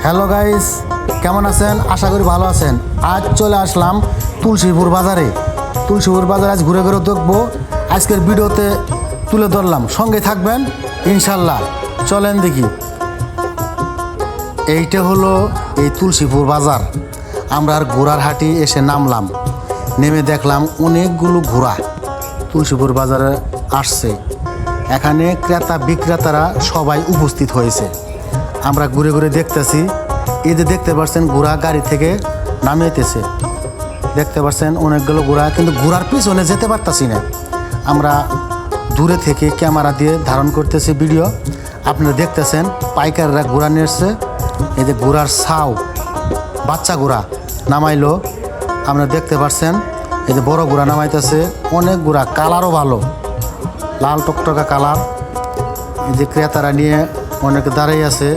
Hello guys, কেমন আছেন? আশা করি ভালো আছেন। আজ চলে আসলাম তুলসীপুর বাজারে। তুলসীপুর বাজারে আজ ঘুরে ঘুরে দেখবো। আজকের ভিডিওতে তুলে ধরলাম, সঙ্গে থাকবেন ইনশাল্লাহ। চলেন দেখি। এইটা হলো এই তুলসীপুর বাজার। আমরা আর ঘোড়ার হাটি এসে নামলাম, নেমে দেখলাম অনেকগুলো ঘোড়া তুলসীপুর বাজারে আসছে। এখানে ক্রেতা বিক্রেতারা সবাই উপস্থিত হয়েছে। আমরা ঘুরে ঘুরে দেখতেছি। এই যে দেখতে পাচ্ছেন ঘোড়া গাড়ি থেকে নামিয়েতেছে, দেখতে পাচ্ছেন অনেকগুলো ঘোড়া, কিন্তু ঘোড়ার পিছনে যেতে পারতাছি না। আমরা দূরে থেকে ক্যামেরা দিয়ে ধারণ করতেছি ভিডিও। আপনারা দেখতেছেন পাইকাররা ঘোড়া নিয়ে এসছে। এই যে ঘোড়ার ছাউ, বাচ্চা ঘোড়া নামাইলো, আপনারা দেখতে পাচ্ছেন। এই যে বড় ঘোড়া নামাইতেছে, অনেক ঘোড়া, কালারও ভালো, লাল টকটকা কালার। এই যে ক্রেতারা নিয়ে অনেকে দাঁড়িয়ে আছে।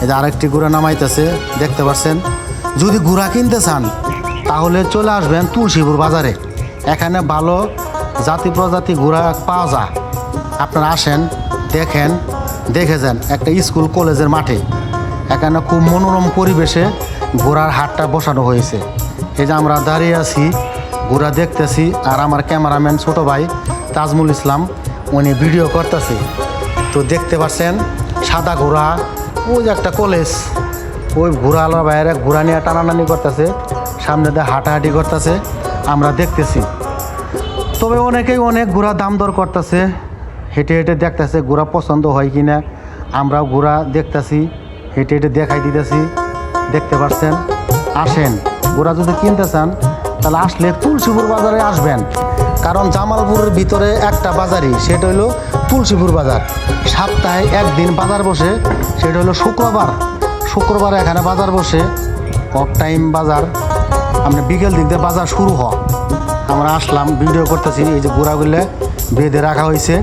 এই যে আরেকটি ঘোড়া নামাইতেছে, দেখতে পাচ্ছেন। যদি ঘোড়া কিনতে চান তাহলে চলে আসবেন তুলসীপুর বাজারে। এখানে ভালো জাতি প্রজাতি ঘোড়া পাওয়া যায়। আপনারা আসেন, দেখেন, দেখে যান। একটা স্কুল কলেজের মাঠে এখানে খুব মনোরম পরিবেশে ঘোড়ার হাটটা বসানো হয়েছে। এই যে আমরা দাঁড়িয়ে আছি, ঘোড়া দেখতেছি, আর আমার ক্যামেরাম্যান ছোটো ভাই তাজমুল ইসলাম উনি ভিডিও করতেছে। তো দেখতে পাচ্ছেন সাদা ঘোড়া, ওই যে একটা কলেজ, ওই ঘোড়াওয়ালা বাইরে ঘোড়া নিয়ে টানাটানি করতেছে, সামনে দিয়ে হাঁটাহাঁটি করতেছে, আমরা দেখতেছি। তবে অনেকেই অনেক ঘোড়া দাম দর করতেছে, হেঁটে হেঁটে দেখতেছে ঘোড়া পছন্দ হয় কি না। আমরাও ঘোড়া দেখতেছি, হেঁটে হেঁটে দেখাই দিতেছি, দেখতে পাচ্ছেন। আসেন, ঘোড়া যদি কিনতে চান তাহলে আসলে তুলসীপুর বাজারে আসবেন। কারণ জামালপুরের ভিতরে একটা বাজারই, সেটা হলো তুলসীপুর বাজার। সপ্তাহে একদিন বাজার বসে, সেটা হলো শুক্রবার এখানে বাজার বসে, অফ টাইম বাজার। আমরা বিকেল দিক দিয়ে বাজার শুরু হয়। আমরা আসলাম, ভিডিও করতেছি। এই যে ঘোড়াগুলো বেঁধে রাখা হয়েছে,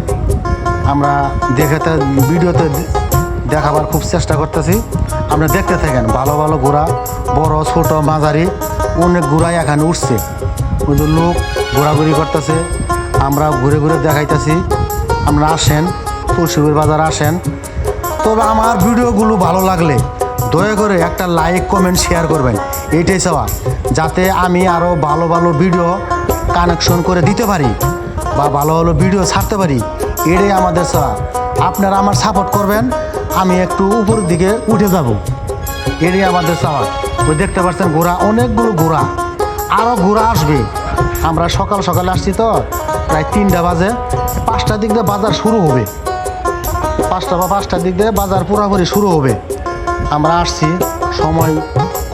আমরা ভিডিওতে দেখাবার খুব চেষ্টা করতেছি। আমরা দেখতে থাকেন। ভালো ভালো ঘোড়া, বড় ছোট মাঝারি অনেক ঘোড়াই এখানে উঠছে। ওই যে লোক ঘোরাঘুরি করতেছে, আমরা ঘুরে ঘুরে দেখাইতেছি। আমরা আসেন, তুলসীপুর বাজার আসেন। তবে আমার ভিডিওগুলো ভালো লাগলে দয়া করে একটা লাইক, কমেন্ট, শেয়ার করবেন। এইটাই চাওয়া, যাতে আমি আরও ভালো ভালো ভিডিও কানেকশন করে দিতে পারি বা ভালো ভালো ভিডিও ছাড়তে পারি। এটাই আমাদের চাওয়া। আপনারা আমার সাপোর্ট করবেন, আমি একটু উপরের দিকে উঠে যাব। এটাই আমাদের চাওয়া। ওই দেখতে পাচ্ছেন ঘোড়া, অনেকগুলো ঘোড়া, আরও ঘোড়া আসবে। আমরা সকাল সকালে আসছি, তো প্রায় 3টা বাজে। 5টার দিক দিয়ে বাজার শুরু হবে, 5টা বা 5টার দিক দিয়ে বাজার পুরোপুরি শুরু হবে। আমরা আসছি, সময়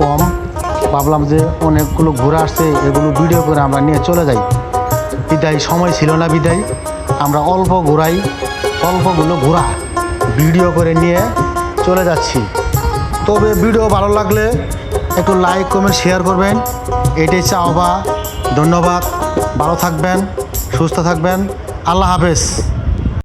কম, ভাবলাম যে অনেকগুলো ঘোড়া আসছে, এগুলো ভিডিও করে আমরা নিয়ে চলে যাই। বিদায় সময় ছিল না, বিদায় আমরা অল্পগুলো ঘোড়া ভিডিও করে নিয়ে চলে যাচ্ছি। তবে ভিডিও ভালো লাগলে একটু লাইক, কমেন্ট, শেয়ার করবেন। এটাই চাওয়া। ধন্যবাদ। ভালো থাকবেন, সুস্থ থাকবেন। আল্লাহ হাফেজ।